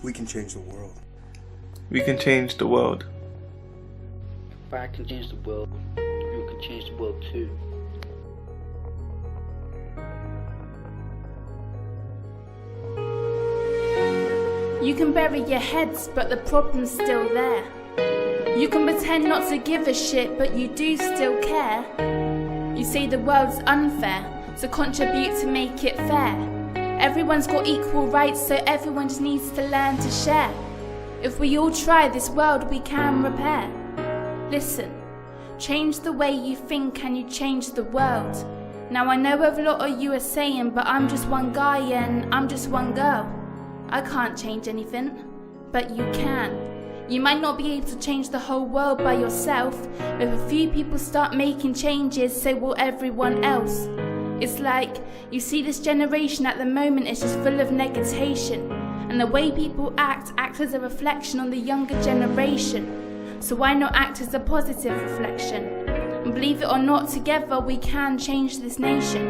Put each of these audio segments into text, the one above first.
We can change the world. We can change the world. If I can change the world, you can change the world too. You can bury your heads, but the problem's still there. You can pretend not to give a shit, but you do still care. You say the world's unfair, so contribute to make it fair. Everyone's got equal rights, so everyone just needs to learn to share. If we all try, this world we can repair. Listen, change the way you think and you change the world. Now I know a lot of you are saying, but I'm just one guy and I'm just one girl. I can't change anything, but you can. You might not be able to change the whole world by yourself, but if a few people start making changes, so will everyone else. It's like, you see this generation at the moment is just full of negation, and the way people act as a reflection on the younger generation. So why not act as a positive reflection? And believe it or not, together we can change this nation.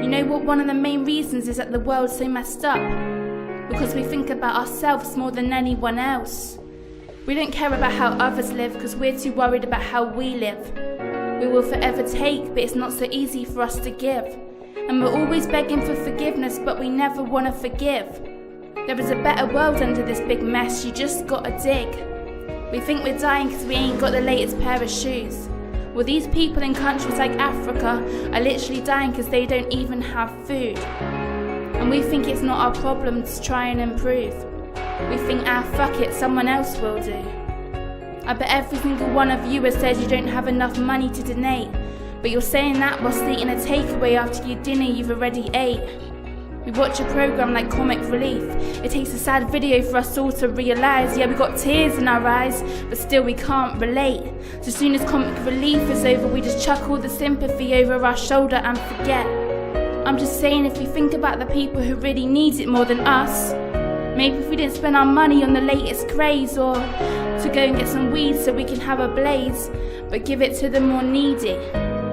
You know what one of the main reasons is that the world's so messed up? Because we think about ourselves more than anyone else. We don't care about how others live because we're too worried about how we live. We will forever take, but it's not so easy for us to give. And we're always begging for forgiveness, but we never want to forgive. There is a better world under this big mess, you just gotta dig. We think we're dying because we ain't got the latest pair of shoes. Well, these people in countries like Africa are literally dying because they don't even have food. And we think it's not our problem to try and improve. We think, fuck it, someone else will do. I bet every single one of you has said you don't have enough money to donate, but you're saying that whilst eating a takeaway after your dinner you've already ate. We watch a programme like Comic Relief. It takes a sad video for us all to realise, yeah, we got tears in our eyes, but still we can't relate. So as soon as Comic Relief is over, we just chuck all the sympathy over our shoulder and forget. I'm just saying, if we think about the people who really need it more than us, maybe if we didn't spend our money on the latest craze or to go and get some weed so we can have a blaze, but give it to the more needy.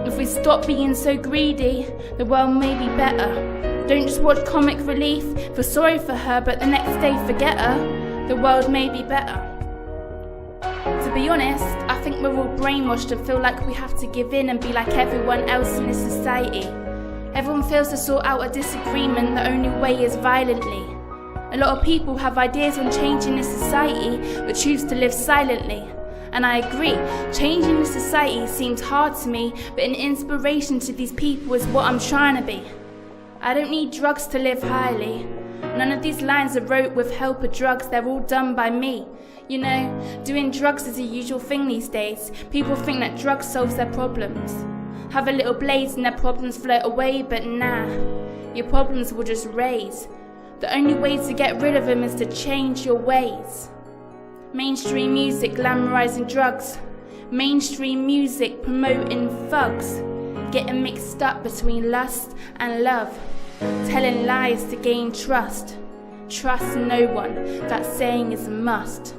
If we stop being so greedy, the world may be better. Don't just watch Comic Relief, feel sorry for her, but the next day forget her. The world may be better. To be honest, I think we're all brainwashed to feel like we have to give in and be like everyone else in this society. Everyone feels to sort out a disagreement the only way is violently. A lot of people have ideas on changing this society, but choose to live silently. And I agree, changing the society seems hard to me, but an inspiration to these people is what I'm trying to be. I don't need drugs to live highly. None of these lines are wrote with help of drugs, they're all done by me. You know, doing drugs is a usual thing these days. People think that drugs solves their problems. Have a little blaze and their problems float away, but nah, your problems will just raise. The only way to get rid of them is to change your ways. Mainstream music glamorizing drugs. Mainstream music promoting thugs. Getting mixed up between lust and love. Telling lies to gain trust. Trust no one, that saying is a must.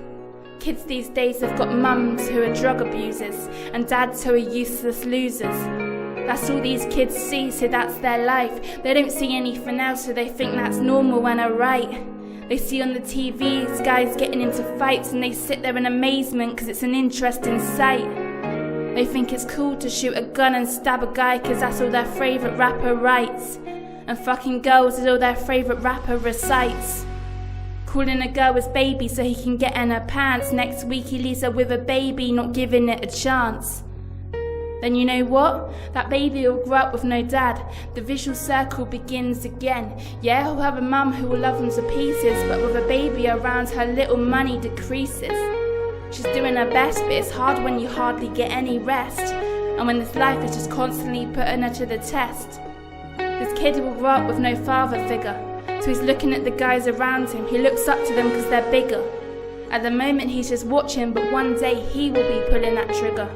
Kids these days have got mums who are drug abusers and dads who are useless losers. That's all these kids see, so that's their life. They don't see anything else, so they think that's normal and alright. They see on the TV guys getting into fights and they sit there in amazement because it's an interesting sight. They think it's cool to shoot a gun and stab a guy because that's all their favourite rapper writes. And fucking girls is all their favourite rapper recites. Calling a girl his baby so he can get in her pants. Next week he leaves her with a baby, not giving it a chance. Then you know what? That baby will grow up with no dad. The visual circle begins again. Yeah, he'll have a mum who will love him to pieces, but with a baby around, her little money decreases. She's doing her best, but it's hard when you hardly get any rest, and when this life is just constantly putting her to the test. This kid will grow up with no father figure, so he's looking at the guys around him. He looks up to them because they're bigger. At the moment he's just watching, but one day he will be pulling that trigger.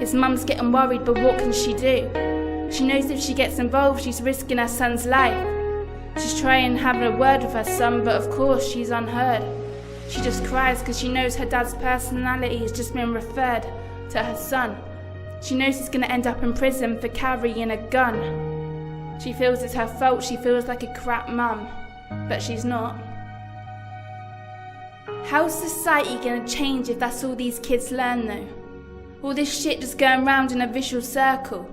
His mum's getting worried, but what can she do? She knows if she gets involved, she's risking her son's life. She's trying having a word with her son, but of course she's unheard. She just cries because she knows her dad's personality has just been referred to her son. She knows he's going to end up in prison for carrying a gun. She feels it's her fault, she feels like a crap mum, but she's not. How's society gonna change if that's all these kids learn though? All this shit just going round in a vicious circle.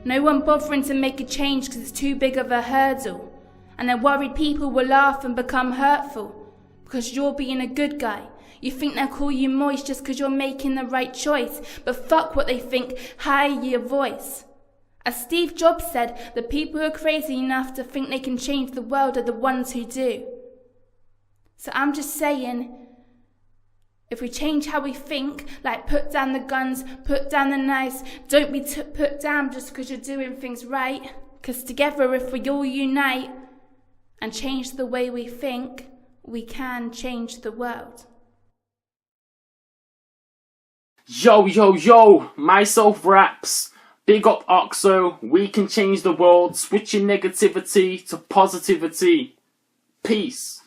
No one bothering to make a change because it's too big of a hurdle. And they're worried people will laugh and become hurtful because you're being a good guy. You think they'll call you moist just because you're making the right choice, but fuck what they think, higher your voice. As Steve Jobs said, the people who are crazy enough to think they can change the world are the ones who do. So I'm just saying, if we change how we think, like put down the guns, put down the knives, don't be put down just because you're doing things right. Because together, if we all unite and change the way we think, we can change the world. Yo, yo, yo, myself raps. Big up Oxo, we can change the world, switching negativity to positivity. Peace.